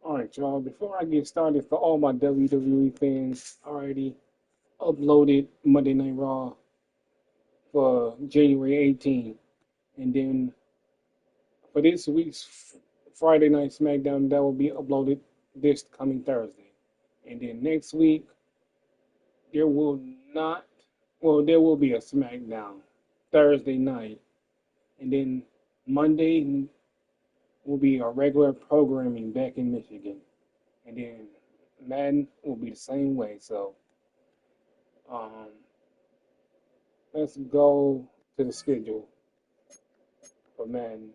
All right, y'all. Before I get started, for all my WWE fans, already uploaded Monday Night Raw for January 18th, and then for this week's Friday Night SmackDown, that will be uploaded this coming Thursday, and then next week there will not, well, there will be a SmackDown Thursday night, and then Monday will be our regular programming back in Michigan, and then Madden will be the same way. So. Um, let's go to the schedule for Madden.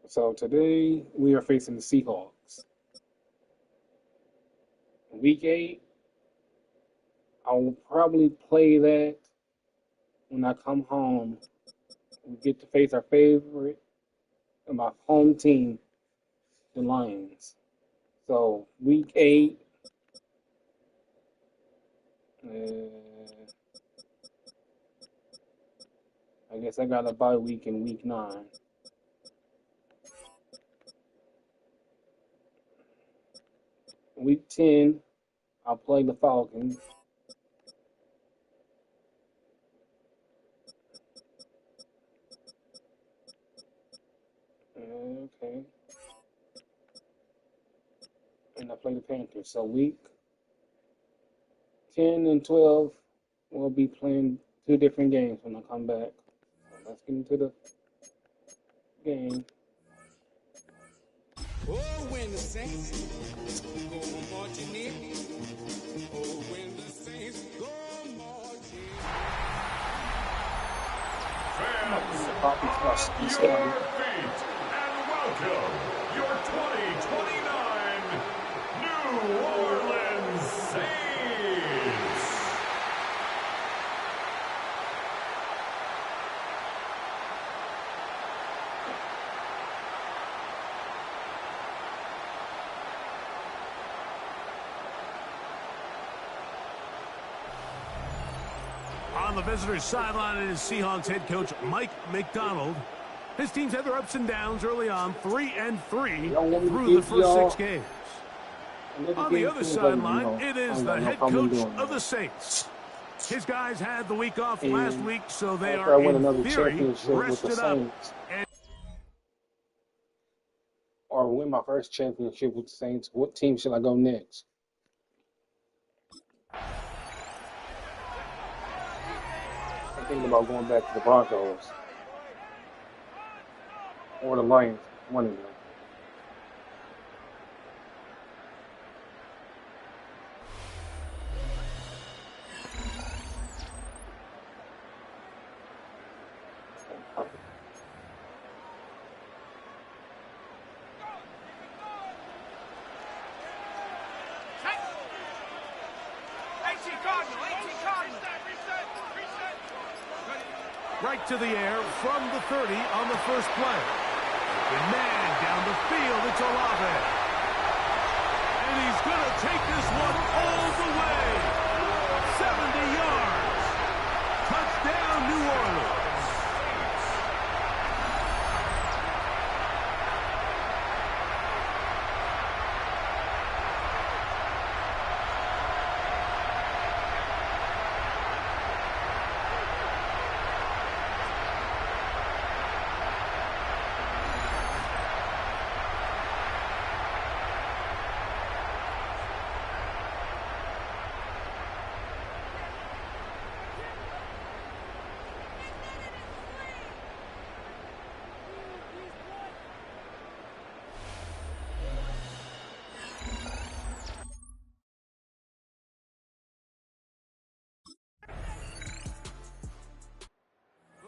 So today we are facing the Seahawks. Week 8, I will probably play that when I come home. We get to face our favorite and my home team, the Lions. So week 8, I guess I got a bye week in week 9. Week 10, I'll play the Falcons. Okay. And I play the Panthers. So week 10 and 12, we'll be playing 2 different games when I come back. So let's get into the game. Oh, when the Saints go marching in. Oh, when the Saints go marching in. Fans, on your feet and welcome your 2029 New Orleans Saints. On the visitor's sideline is Seahawks head coach Mike McDonald. His team's had their ups and downs early on, 3-3 through the first 6 games. On the other sideline, it is the head coach of the Saints. His guys had the week off last week, so they are in theory rested up. Or win my first championship with the Saints, what team should I go next? I'm thinking about going back to the Broncos or the Lions, one of them. Right to the air from the 30 on the first play. The man down the field, it's Olave. And he's going to take this one all the way. 70 yards. Touchdown, New Orleans.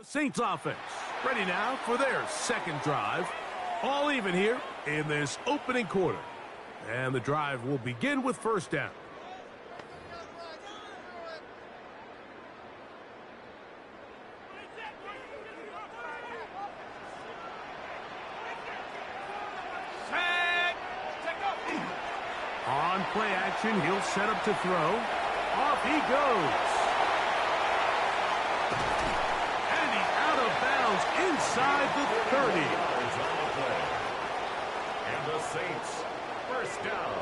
Saints offense ready now for their second drive. All even here in this opening quarter. And the drive will begin with first down. On play action, he'll set up to throw. Off he goes. And he's out of bounds inside the 30. And the Saints, first down.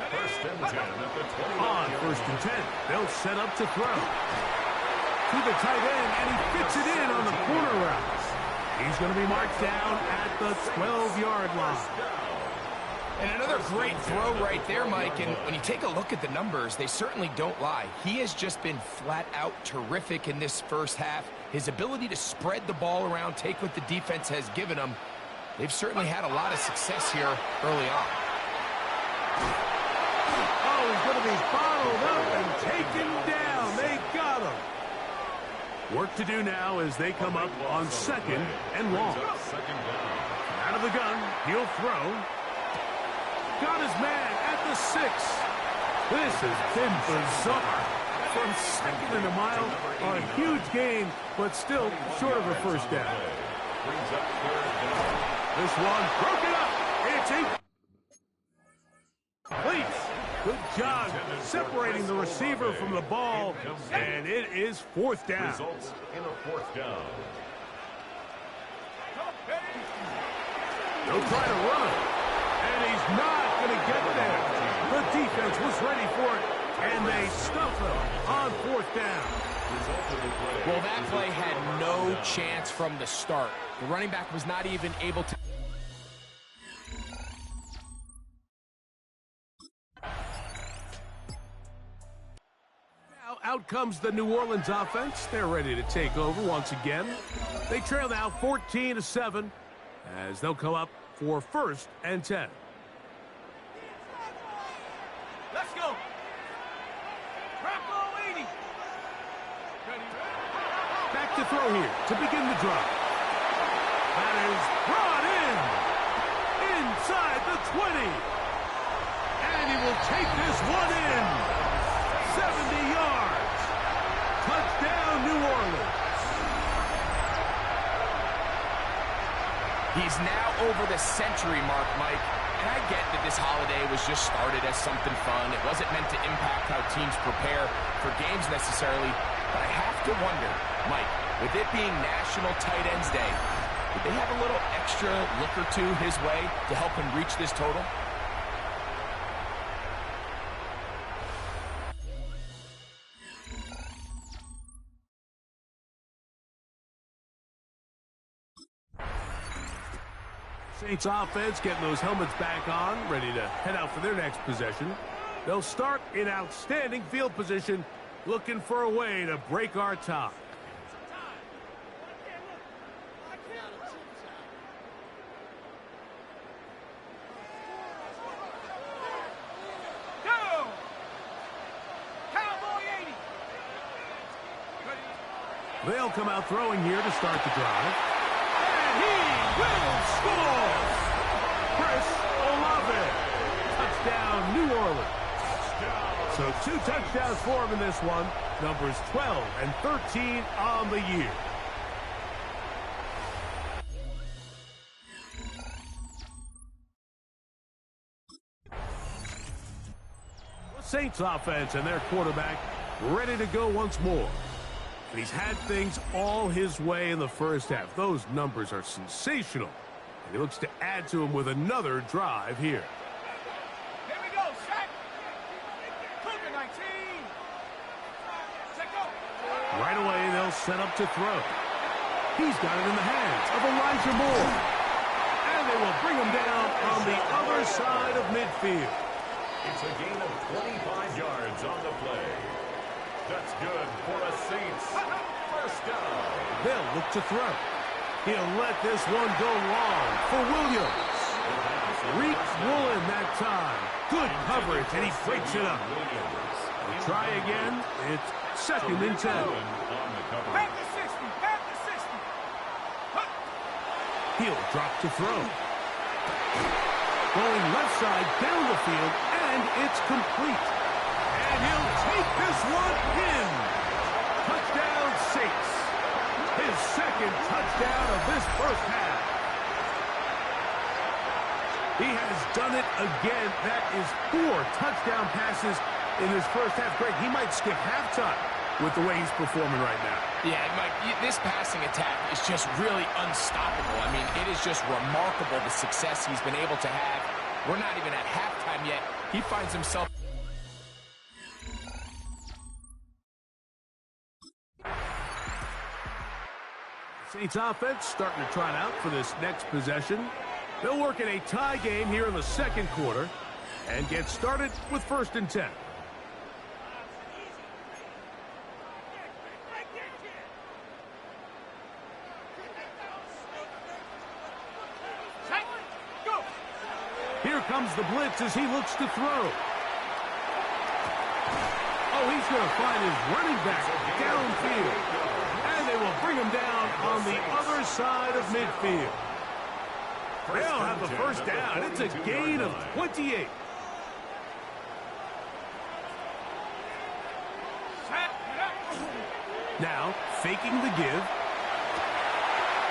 First and 10 at the 20. On first and 10, they'll set up to throw. To the tight end, and he fits it in on the corner route. He's going to be marked down at the 12-yard line. And another great throw right there, Mike. And when you take a look at the numbers, they certainly don't lie. He has just been flat out terrific in this first half. His ability to spread the ball around, take what the defense has given him. They've certainly had a lot of success here early on. Oh, he's going to be bottled up and taken down. They got him. Work to do now as they come up on second and long. Out of the gun, he'll throw. Got his man at the 6. This has been bizarre. From second and a mile, a huge gain, but still short of a first down. This one broken up. It's incomplete. Good job separating the receiver from the ball, and it is fourth down. Results in a fourth down. They'll try to run it, and he's not going to get there. The defense was ready for it, and they stuff him on fourth down. Well, that play had no chance from the start. The running back was not even able to. Out comes the New Orleans offense. They're ready to take over once again. They trail now 14-7 as they'll come up for first and 10. Let's go. Bravo 80. Back to throw here to begin the drive. That is brought inside the 20. And he will take this one in. 70 yards. Touchdown, New Orleans. He's now over the century mark, Mike. And I get that this holiday was just started as something fun. It wasn't meant to impact how teams prepare for games necessarily. But I have to wonder, Mike, with it being National Tight Ends Day, did they have a little extra look or two his way to help him reach this total? Saints offense getting those helmets back on, ready to head out for their next possession. They'll start in outstanding field position, looking for a way to break our tie. Go! Cowboy 80. They'll come out throwing here to start the drive. And he will score! Chris Olave. Touchdown, New Orleans. So 2 touchdowns for him in this one. Numbers 12 and 13 on the year. The Saints offense and their quarterback ready to go once more. And he's had things all his way in the first half. Those numbers are sensational. And he looks to add to them with another drive here. Here we go, Shaq. Cougar 19. Check go. Right away, they'll set up to throw. He's got it in the hands of Elijah Moore. And they will bring him down on the other side of midfield. It's a gain of 25 yards on the play. That's good for a Saints first down. They'll look to throw. He'll let this one go long for Williams. Reeks Woolen that time. Good coverage, and he breaks it up. They'll try again. It's second and 10. Back to 60. Back to 60. He'll drop to throw. Going left side down the field, and it's complete. And he'll take this one in. Touchdown, Saints. His second touchdown of this first half. He has done it again. That is 4 touchdown passes in his first half. Greg, he might skip halftime with the way he's performing right now. Yeah, Mike, this passing attack is just really unstoppable. I mean, it is just remarkable the success he's been able to have. We're not even at halftime yet. He finds himself... Saints offense starting to trot out for this next possession. They'll work in a tie game here in the second quarter and get started with 1st and 10. Here comes the blitz as he looks to throw. Oh, he's going to find his running back downfield. And they will bring him down on the other side of midfield. They'll have the first down. It's a gain of 28. Now, faking the give.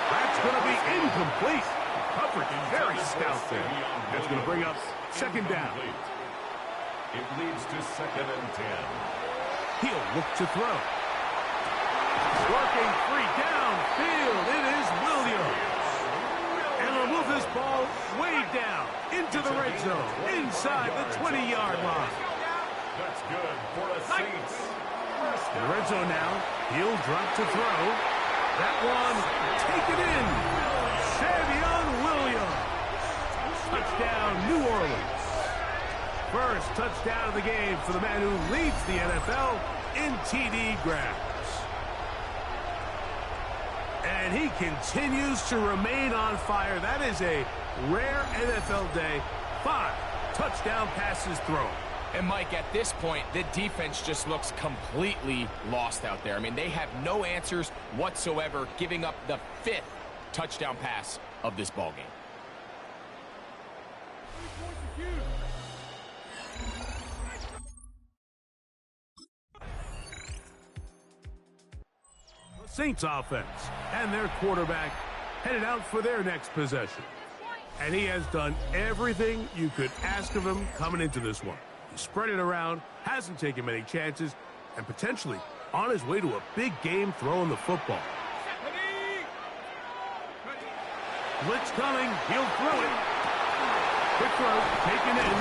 That's going to be incomplete. Coverage very stout there. That's going to bring up 2nd down. It leads to 2nd and 10. He'll look to throw. Working free downfield. It is Williams. And he'll move this ball way down into the red zone, inside the 20-yard line. That's good for a Saints. In the red zone now. He'll drop to throw. That one taken in. Savion Williams. Touchdown, New Orleans. First touchdown of the game for the man who leads the NFL in TD grabs. And he continues to remain on fire. That is a rare NFL day. 5 touchdown passes thrown. And, Mike, at this point, the defense just looks completely lost out there. I mean, they have no answers whatsoever, giving up the 5th touchdown pass of this ballgame. Saints offense and their quarterback headed out for their next possession. And he has done everything you could ask of him coming into this one. He spread it around, hasn't taken many chances, and potentially on his way to a big game throwing the football. Blitz coming, he'll throw it. Quick throw, taken in.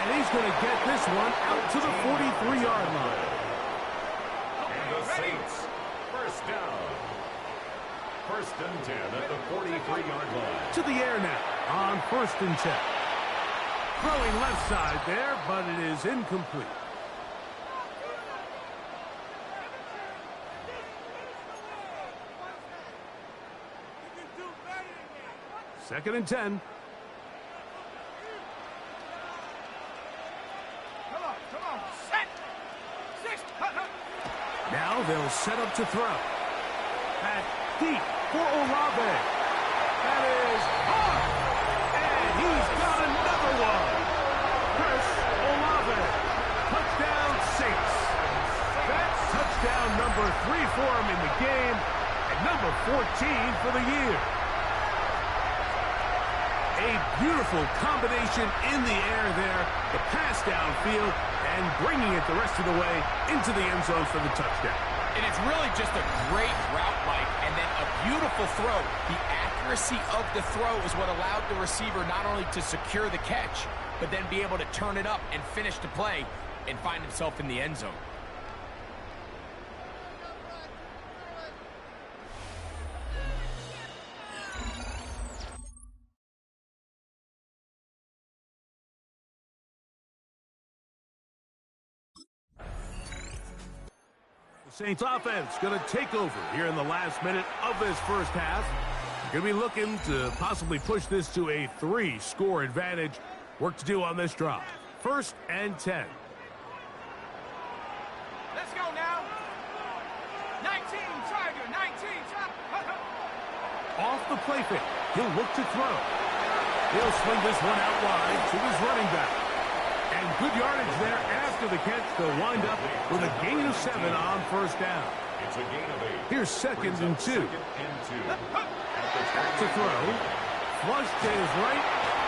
And he's going to get this one out to the 43-yard line. And the Saints, first down. 1st and 10 at the 43-yard line. To the air now on 1st and 10. Throwing left side there, but it is incomplete. Second and 10. Now they'll set up to throw. Back deep for Olave. That is hard. And he's got another one. Chris Olave. Touchdown Saints. That's touchdown number 3 for him in the game. And number 14 for the year. A beautiful combination in the air there. The pass downfield and bringing it the rest of the way into the end zone for the touchdown. And it's really just a great route, Mike, and then a beautiful throw. The accuracy of the throw is what allowed the receiver not only to secure the catch, but then be able to turn it up and finish the play and find himself in the end zone. Saints offense going to take over here in the last minute of this first half. Going to be looking to possibly push this to a 3-score advantage. Work to do on this drive. 1st and 10. Let's go now. 19, Tiger, 19, Tiger. Off the play fake. He'll look to throw. He'll swing this one out wide to his running back. And good yardage there after the catch. They'll wind up with a gain of 7 on 1st down. It's a gain of 8. Here's 2nd and 2. Second and 2. To throw. Flush to his right.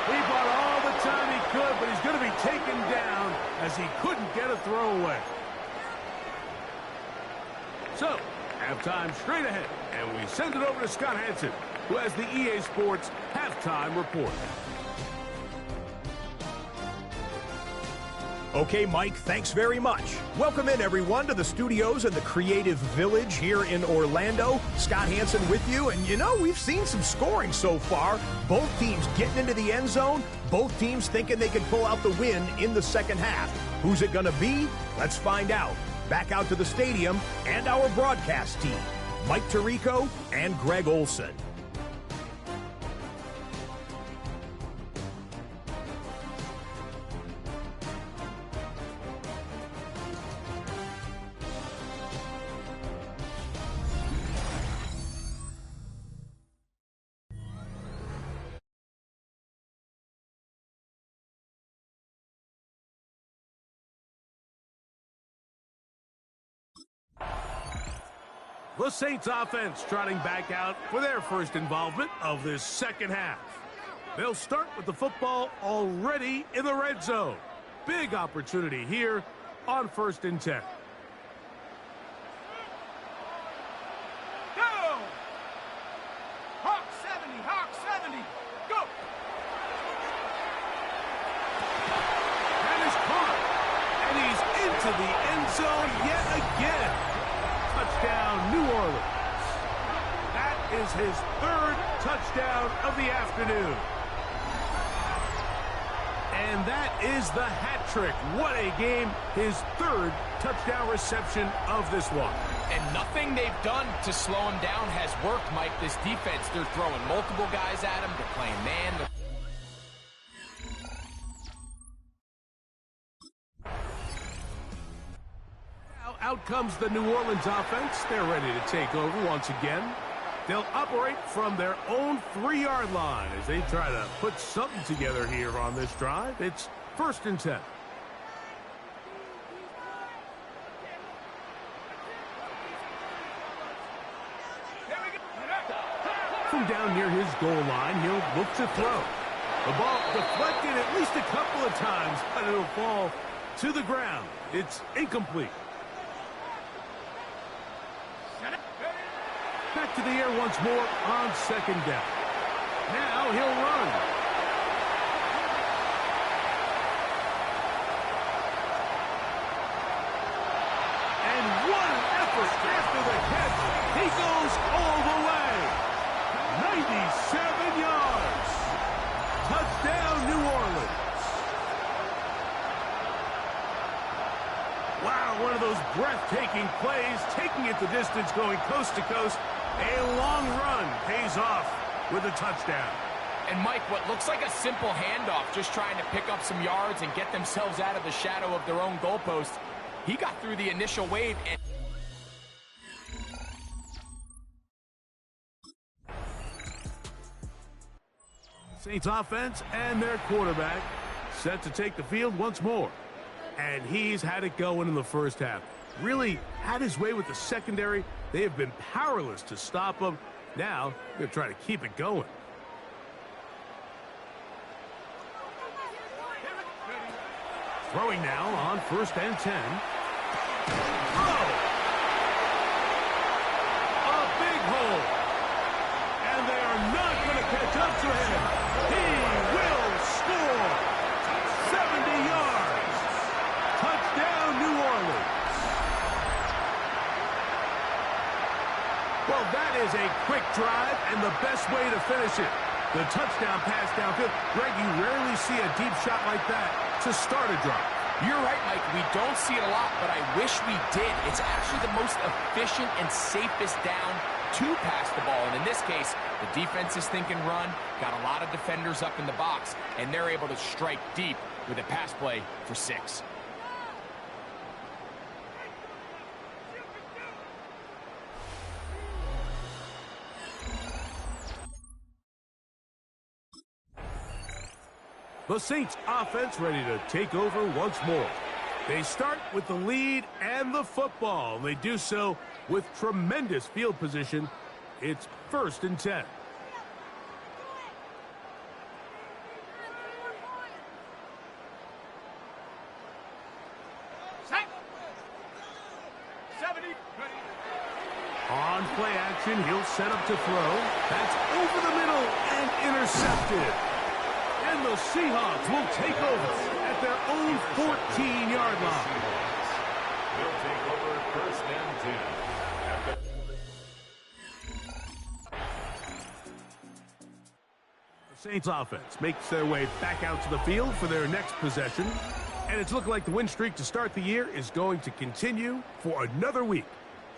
He throw away. So, halftime straight ahead, and we send it over to Scott Hansen, who has the EA Sports halftime report. Okay, Mike, thanks very much. Welcome in, everyone, to the studios in the Creative Village here in Orlando. Scott Hansen with you, and we've seen some scoring so far. Both teams getting into the end zone, both teams thinking they could pull out the win in the second half. Who's it going to be? Let's find out. Back out to the stadium and our broadcast team, Mike Tirico and Greg Olson. The Saints offense trotting back out for their first involvement of this second half. They'll start with the football already in the red zone. Big opportunity here on 1st and 10. Go! Hawk 70, Hawk 70, go! And is caught. And he's into the end zone yet again. Touchdown, New Orleans. That is his 3rd touchdown of the afternoon. And that is the hat trick. What a game. His 3rd touchdown reception of this one. And nothing they've done to slow him down has worked, Mike. This defense, they're throwing multiple guys at him. They're playing man. Out comes the New Orleans offense. They're ready to take over once again. They'll operate from their own 3-yard line as they try to put something together here on this drive. It's 1st and 10. From down near his goal line, he'll look to throw. The ball deflected at least a couple of times, but it'll fall to the ground. It's incomplete. Back to the air once more on 2nd down. Now he'll run. And what an effort after the catch. He goes all the way. 97 yards. Touchdown, New Orleans. Wow, one of those breathtaking plays, taking it the distance, going coast to coast. A long run pays off with a touchdown. And Mike, what looks like a simple handoff, just trying to pick up some yards and get themselves out of the shadow of their own goalpost. He got through the initial wave and... Saints offense and their quarterback set to take the field once more. And he's had it going in the first half. Really had his way with the secondary. They have been powerless to stop him. Now they're trying to keep it going. Throwing now on 1st and 10. Oh! A big hole. And they are not going to catch up to him. He will score. 70 yards. Touchdown, New Orleans. Well, that is a quick drive and the best way to finish it. The touchdown pass downfield. Greg, you rarely see a deep shot like that to start a drive. You're right, Mike. We don't see it a lot, but I wish we did. It's actually the most efficient and safest down to pass the ball. And in this case, the defense is thinking run, got a lot of defenders up in the box, and they're able to strike deep with a pass play for 6. The Saints offense ready to take over once more. They start with the lead and the football. And they do so with tremendous field position. It's 1st and 10. On play action, he'll set up to throw. That's over the middle and intercepted. And the Seahawks will take over at their own 14-yard line. They'll take over first and 10. The Saints offense makes their way back out to the field for their next possession. And it's looking like the win streak to start the year is going to continue for another week.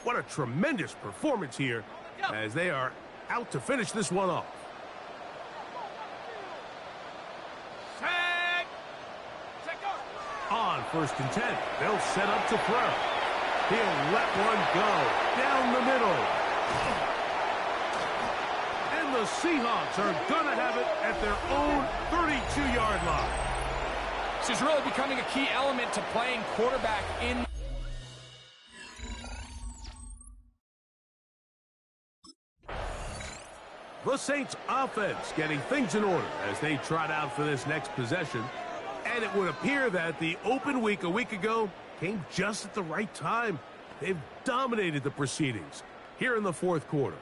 What a tremendous performance here as they are out to finish this one off. On first and 10, they'll set up to throw. He'll let one go down the middle. And the Seahawks are going to have it at their own 32-yard line. This is really becoming a key element to playing quarterback in. The Saints offense getting things in order as they trot out for this next possession. And it would appear that the open week a week ago came just at the right time. They've dominated the proceedings here in the fourth quarter.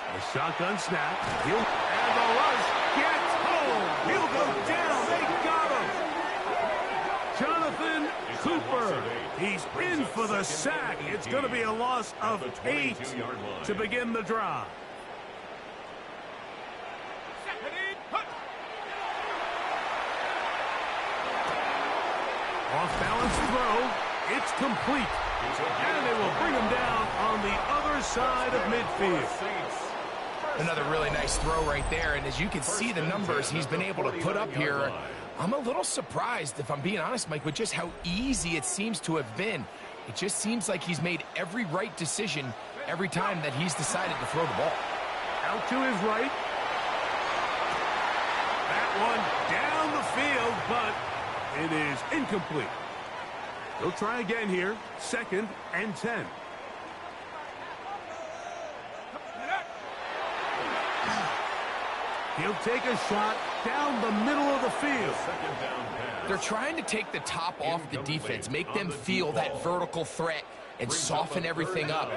A shotgun snap. And the rush gets home. He'll go down. They got him. Jonathan Cooper. He's in for the sack. It's going to be a loss of 8 to begin the drive. Off-balance throw. It's complete. And they will bring him down on the other side of midfield. Another really nice throw right there, and as you can see the numbers he's been able to put up here, I'm a little surprised, if I'm being honest, Mike, with just how easy it seems to have been. It just seems like he's made every right decision every time that he's decided to throw the ball. Out to his right. That one down the field, but it is incomplete. They'll try again here. 2nd and 10. He'll take a shot down the middle of the field. They're trying to take the top off the defense, make them feel that vertical threat, and soften everything up.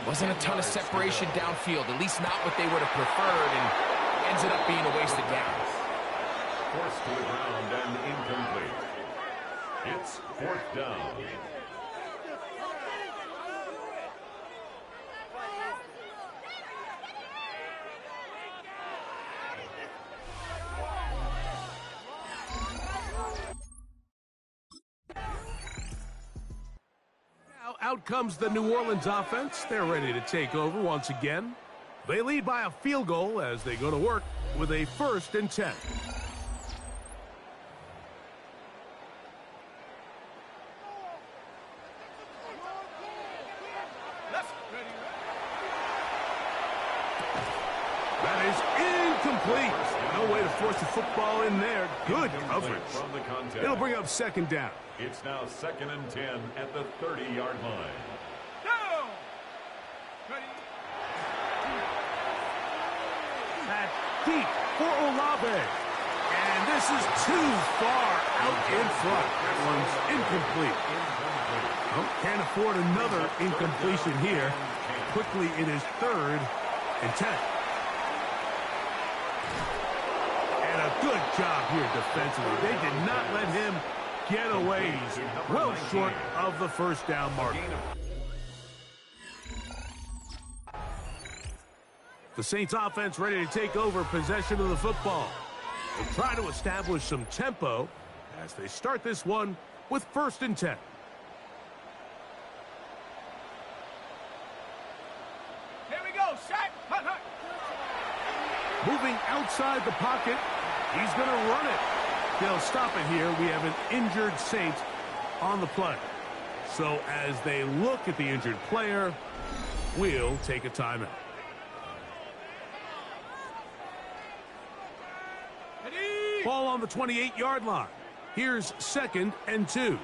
Wasn't a ton of separation downfield, at least not what they would have preferred, and ends up being a wasted down. Forced to the ground and incomplete. It's 4th down. Now out comes the New Orleans offense. They're ready to take over once again. They lead by a field goal as they go to work with a 1st and 10. That is incomplete. No way to force the football in there. Good coverage. It'll bring up 2nd down. It's now 2nd and 10 at the 30-yard line. That's deep for Olave. And this is too far out in front. That one's incomplete. Well, can't afford another incompletion here. Quickly it is 3rd and 10. And a good job here defensively. They did not let him get away. He's well short of the 1st down mark. The Saints offense ready to take over possession of the football. They'll try to establish some tempo as they start this one with 1st and 10. Here we go, set. Moving outside the pocket, he's going to run it. They'll stop it here. We have an injured Saint on the play. So as they look at the injured player, we'll take a timeout. Ball on the 28-yard line. Here's 2nd and 2.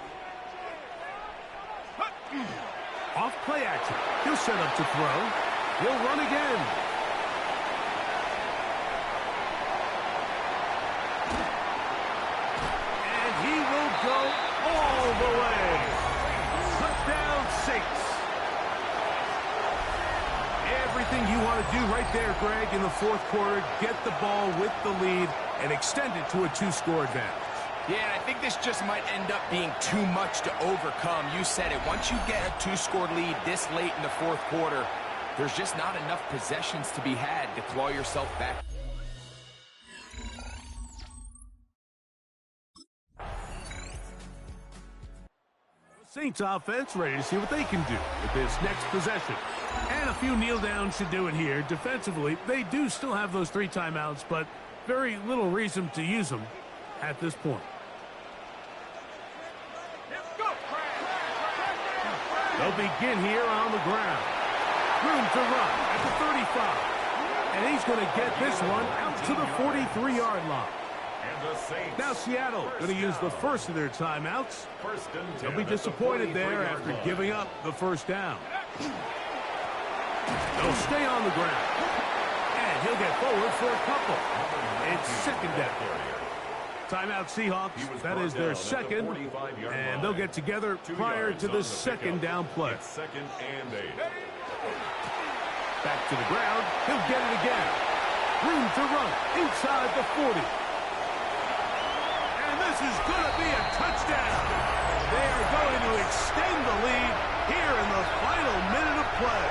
Off play action. He'll set up to throw. He'll run again. And he will go all the way. Touchdown, Saints. Everything you want to do right there, Greg, in the fourth quarter. Get the ball with the lead and extend it to a 2-score advantage. Yeah, and I think this just might end up being too much to overcome. You said it. Once you get a 2-score lead this late in the fourth quarter, there's just not enough possessions to be had to claw yourself back. Saints offense ready to see what they can do with this next possession. And a few kneel downs should do it here. Defensively, they do still have those 3 timeouts, but very little reason to use them at this point. They'll begin here on the ground. Room to run at the 35. And he's going to get this one out to the 43-yard line. Now Seattle going to use the first of their timeouts. They'll be disappointed there after giving up the first down. They'll stay on the ground. And he'll get forward for a couple. It's second down. Timeout Seahawks. That is their second. And they'll get together prior to the second down play. Second and 8. Back to the ground. He'll get it again. Room to run inside the 40. And this is going to be a touchdown. They are going to extend the lead here in the final minute of play.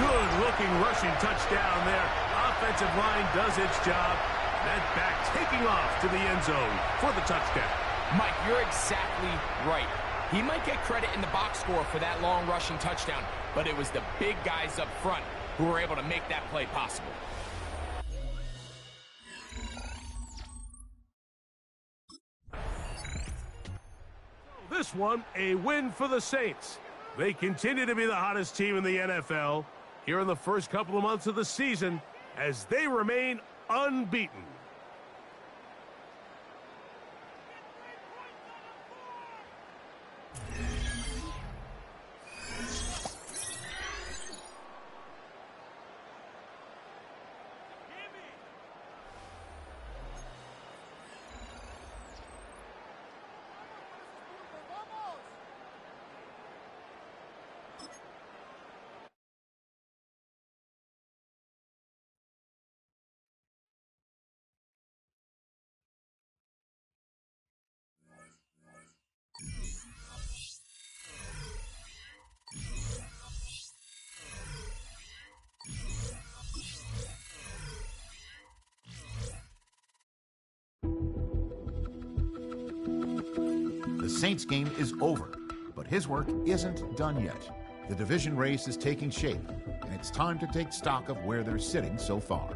Good-looking rushing touchdown there. Offensive line does its job. That back taking off to the end zone for the touchdown. Mike, you're exactly right. He might get credit in the box score for that long rushing touchdown, but it was the big guys up front who were able to make that play possible. This one, a win for the Saints. They continue to be the hottest team in the NFL here in the first couple of months of the season as they remain unbeaten. The Saints game is over, but his work isn't done yet. The division race is taking shape, and it's time to take stock of where they're sitting so far.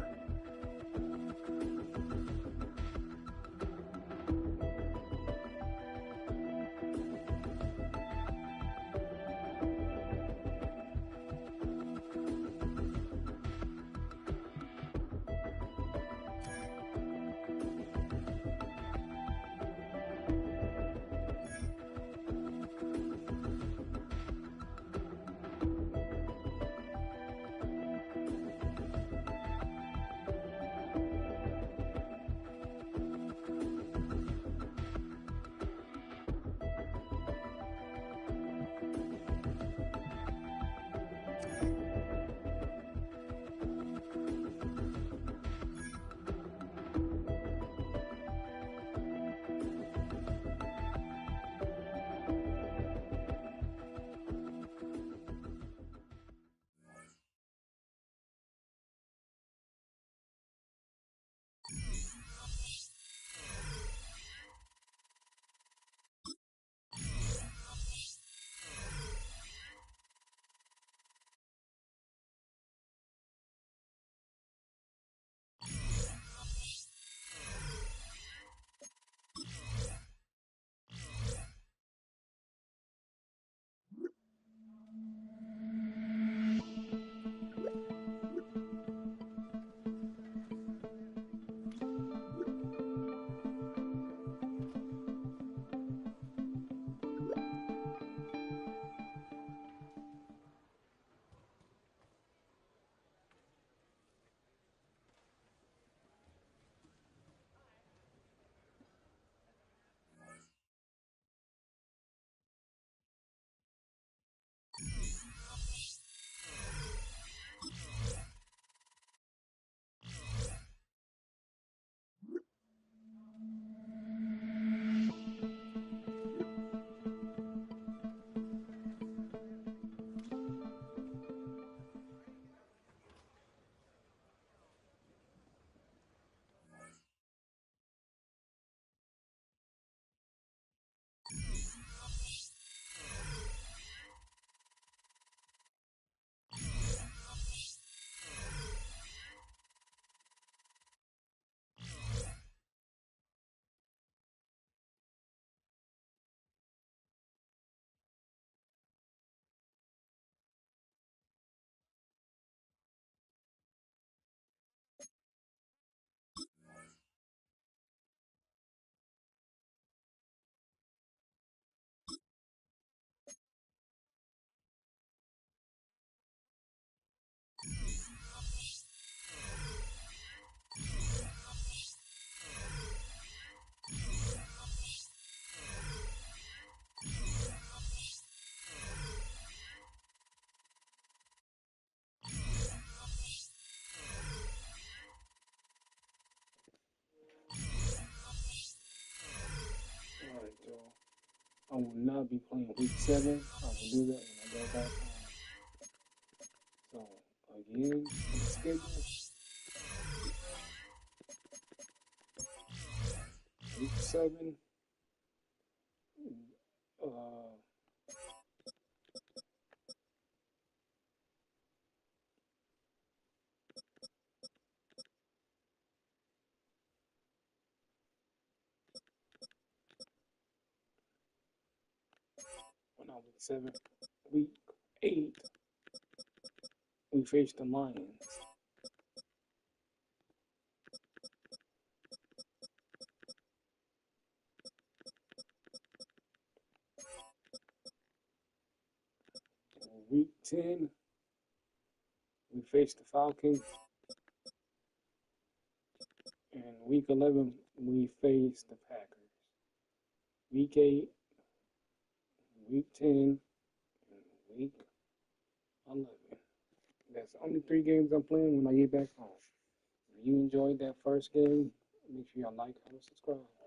I'll be playing week 7. I will do that when I go back home. So again, the schedule. Week 7. Uh, Not week 7. Week 8. We face the Lions. Week 10, we face the Falcons. And week 11, we face the Packers. Week 8, week 10, and week 11. That's only 3 games I'm playing when I get back home. If you enjoyed that first game, make sure y'all like, comment, subscribe.